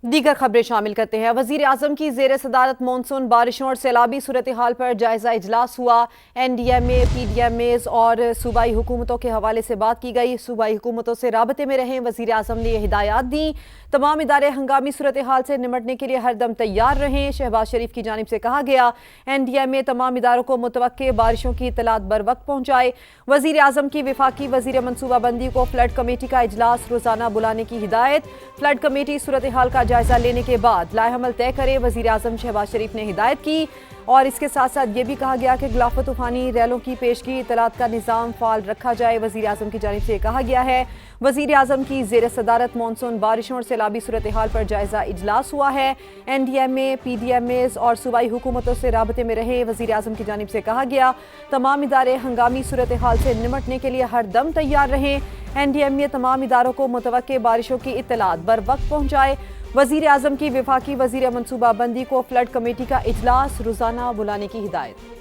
دیگر خبریں شامل کرتے ہیں۔ وزیر اعظم کی زیر صدارت مانسون بارشوں اور سیلابی صورتحال پر جائزہ اجلاس ہوا۔ این ڈی ایم اے، پی ڈی ایم ایز اور صوبائی حکومتوں کے حوالے سے بات کی گئی۔ صوبائی حکومتوں سے رابطے میں رہیں، وزیر اعظم نے یہ ہدایات دیں۔ تمام ادارے ہنگامی صورتحال سے نمٹنے کے لیے ہر دم تیار رہیں۔ شہباز شریف کی جانب سے کہا گیا این ڈی ایم اے تمام اداروں کو متوقع بارشوں کی اطلاعات بر وقت پہنچائے۔ وزیر اعظم کی وفاقی وزیر منصوبہ بندی کو فلڈ کمیٹی کا اجلاس روزانہ بلانے کی ہدایت۔ فلڈ کمیٹی صورتحال کا جائزہ لینے کے بعد لائحہ عمل طے کرے، وزیر اعظم شہباز شریف نے ہدایت کی۔ اور اس کے ساتھ ساتھ یہ بھی کہا گیا کہ غلاف طوفانی ریلوں کی پیشگی اطلاعات کا نظام فعال رکھا جائے۔ وزیر اعظم کی جانب سے یہ کہا گیا ہے وزیر اعظم کی زیر صدارت مانسون بارشوں اور سیلابی صورتحال پر جائزہ اجلاس ہوا ہے۔ این ڈی ایم اے، پی ڈی ایم ایز اور صوبائی حکومتوں سے رابطے میں رہیں، وزیر اعظم کی جانب سے کہا گیا تمام ادارے ہنگامی صورتحال سے نمٹنے کے لیے ہر دم تیار رہیں۔ این ڈی ایم اے تمام اداروں کو متوقع بارشوں کی اطلاعات بر وقت پہنچائے۔ وزیر اعظم کی وفاقی وزیر منصوبہ بندی کو فلڈ کمیٹی کا اجلاس روزانہ بلانے کی ہدایت۔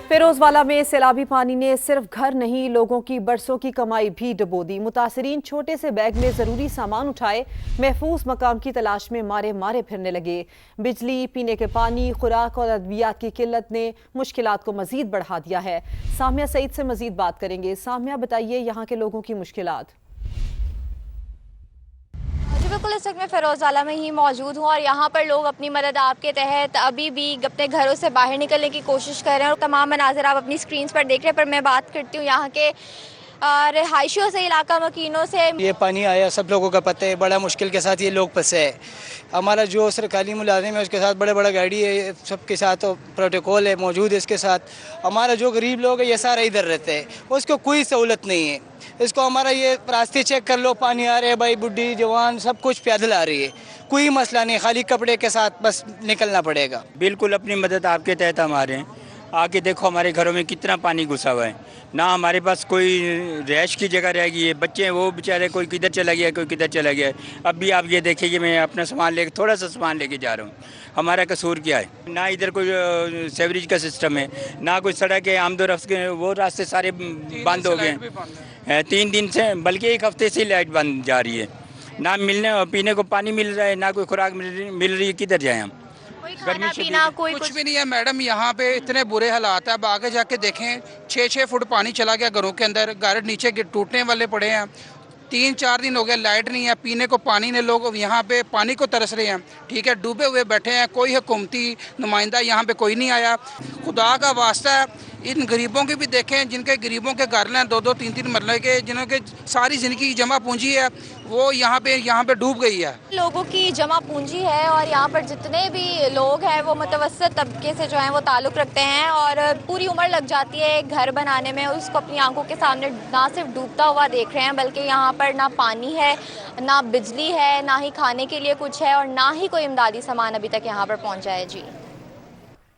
فیروز والا میں سیلابی پانی نے صرف گھر نہیں لوگوں کی برسوں کی کمائی بھی ڈبو دی۔ متاثرین چھوٹے سے بیگ میں ضروری سامان اٹھائے محفوظ مقام کی تلاش میں مارے پھرنے لگے۔ بجلی، پینے کے پانی، خوراک اور ادویات کی قلت نے مشکلات کو مزید بڑھا دیا ہے۔ سامیہ سعید سے مزید بات کریں گے۔ سامیہ، بتائیے یہاں کے لوگوں کی مشکلات۔ بالکل اس وقت میں فیروز والا میں ہی موجود ہوں اور یہاں پر لوگ اپنی مدد آپ کے تحت ابھی بھی اپنے گھروں سے باہر نکلنے کی کوشش کر رہے ہیں اور تمام مناظر آپ اپنی سکرینز پر دیکھ رہے ہیں، پر میں بات کرتی ہوں یہاں کے رہائشیوں سے، علاقہ مکینوں سے۔ یہ پانی آیا سب لوگوں کا پتہ ہے، بڑا مشکل کے ساتھ یہ لوگ پھنسے ہیں۔ ہمارا جو سرکاری ملازم ہے اس کے ساتھ بڑا گاڑی ہے، سب کے ساتھ پروٹوکول ہے موجود ہے اس کے ساتھ۔ ہمارا جو غریب لوگ ہے یہ سارا ادھر رہتے ہیں، اس کو کوئی سہولت نہیں ہے۔ اس کو ہمارا یہ راستے چیک کر لو، پانی آ رہے ہیں بھائی، بڈھی جوان سب کچھ پیدل آ رہی ہے، کوئی مسئلہ نہیں، خالی کپڑے کے ساتھ بس نکلنا پڑے گا۔ بالکل اپنی مدد آپ کے تحت ہمارے ہیں، آ کے دیکھو ہمارے گھروں میں کتنا پانی گھسا ہوا ہے، نہ ہمارے پاس کوئی رہائش کی جگہ رہ گئی ہے، بچے ہیں وہ بیچارے کوئی کدھر چلا گیا کوئی کدھر چلا گیا ہے۔ اب بھی آپ یہ دیکھیں کہ میں اپنا سامان لے کے تھوڑا سا سامان لے کے جا رہا ہوں، ہمارا قصور کیا ہے؟ نہ ادھر کوئی سیوریج کا سسٹم ہے، نہ کوئی سڑک ہے، آمد و رفت کے وہ راستے سارے بند ہو گئے ہیں 3 دن سے، بلکہ 1 ہفتے سے لائٹ بند جا رہی ہے، نہ ملنے پینے کو پانی مل رہا ہے، نہ کوئی خوراک مل رہی ہے، کدھر جائیں ہم؟ کھانا پینا کوئی کچھ بھی نہیں ہے میڈم، یہاں پہ اتنے برے حالات ہیں، اب آگے جا کے دیکھیں 6 فٹ پانی چلا گیا گھروں کے اندر، گھر نیچے ٹوٹنے والے پڑے ہیں۔ 3-4 دن ہو گئے لائٹ نہیں ہے، پینے کو پانی نے، لوگ یہاں پہ پانی کو ترس رہے ہیں، ٹھیک ہے، ڈوبے ہوئے بیٹھے ہیں، کوئی حکومتی نمائندہ یہاں پہ کوئی نہیں آیا۔ خدا کا واسطہ ہے ان غریبوں کے بھی دیکھیں، جن کے غریبوں کے گھر ہیں 2-2 3-3 مرلے کے، جنہوں کے ساری زندگی جمع پونجی ہے وہ یہاں پہ ڈوب گئی ہے۔ لوگوں کی جمع پونجی ہے اور یہاں پر جتنے بھی لوگ ہیں وہ متوسط طبقے سے جو ہیں وہ تعلق رکھتے ہیں اور پوری عمر لگ جاتی ہے ایک گھر بنانے میں، اس کو اپنی آنکھوں کے سامنے نہ صرف ڈوبتا ہوا دیکھ رہے ہیں بلکہ یہاں پر نہ پانی ہے، نہ بجلی ہے، نہ ہی کھانے کے لیے کچھ ہے اور نہ ہی کوئی امدادی سامان ابھی تک یہاں پر پہنچا ہے۔ جی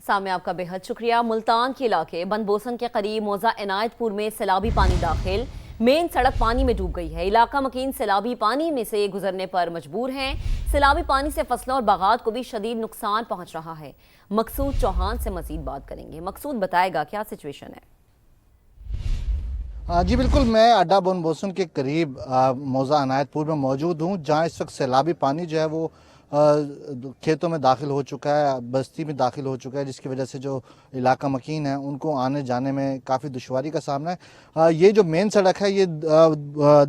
سامع، آپ کا بے حد شکریہ۔ ملتان کے علاقے بند بوسن کے قریب موضع عنایت پور میں سیلابی پانی داخل، مین سڑک پانی میں ڈوب گئی ہے۔ علاقہ مکین سیلابی پانی میں سے گزرنے پر مجبور ہیں۔ سیلابی پانی سے فصلوں اور باغات کو بھی شدید نقصان پہنچ رہا ہے۔ مقصود چوہان سے مزید بات کریں گے۔ مقصود بتائے گا کیا سچویشن ہے؟ جی بالکل، میں اڈا بند بوسن کے قریب موضع عنایت پور میں موجود ہوں، جہاں اس وقت سیلابی پانی جو ہے وہ کھیتوں میں داخل ہو چکا ہے، بستی میں داخل ہو چکا ہے، جس کی وجہ سے جو علاقہ مکین ہیں ان کو آنے جانے میں کافی دشواری کا سامنا ہے۔ یہ جو مین سڑک ہے یہ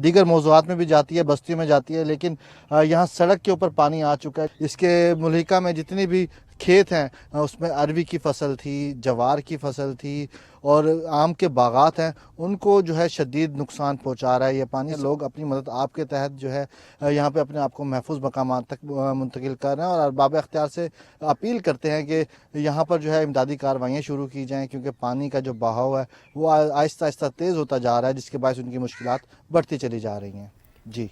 دیگر موضوعات میں بھی جاتی ہے، بستیوں میں جاتی ہے، لیکن یہاں سڑک کے اوپر پانی آ چکا ہے۔ اس کے ملحقہ میں جتنی بھی کھیت ہیں اس میں اروی کی فصل تھی، جوار کی فصل تھی اور آم کے باغات ہیں، ان کو جو ہے شدید نقصان پہنچا رہا ہے یہ پانی۔ لوگ اپنی مدد آپ کے تحت جو ہے یہاں پہ اپنے آپ کو محفوظ مقامات تک منتقل کر رہے ہیں اور ارباب اختیار سے اپیل کرتے ہیں کہ یہاں پر جو ہے امدادی کاروائیاں شروع کی جائیں، کیونکہ پانی کا جو بہاؤ ہے وہ آہستہ آہستہ تیز ہوتا جا رہا ہے، جس کے باعث ان کی مشکلات بڑھتی چلی جا رہی ہیں۔ جی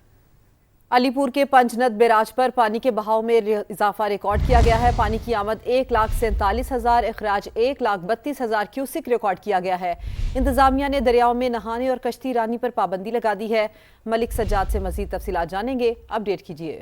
علی پور کے پنجنت بیراج پر پانی کے بہاؤ میں اضافہ ریکارڈ کیا گیا ہے۔ پانی کی آمد 1,47,000، اخراج 1,32,000 کیوسک ریکارڈ کیا گیا ہے۔ انتظامیہ نے دریاؤں میں نہانے اور کشتی رانی پر پابندی لگا دی ہے۔ ملک سجاد سے مزید تفصیلات جانیں گے، اپ ڈیٹ کیجیے۔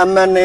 MNA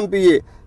MPA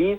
20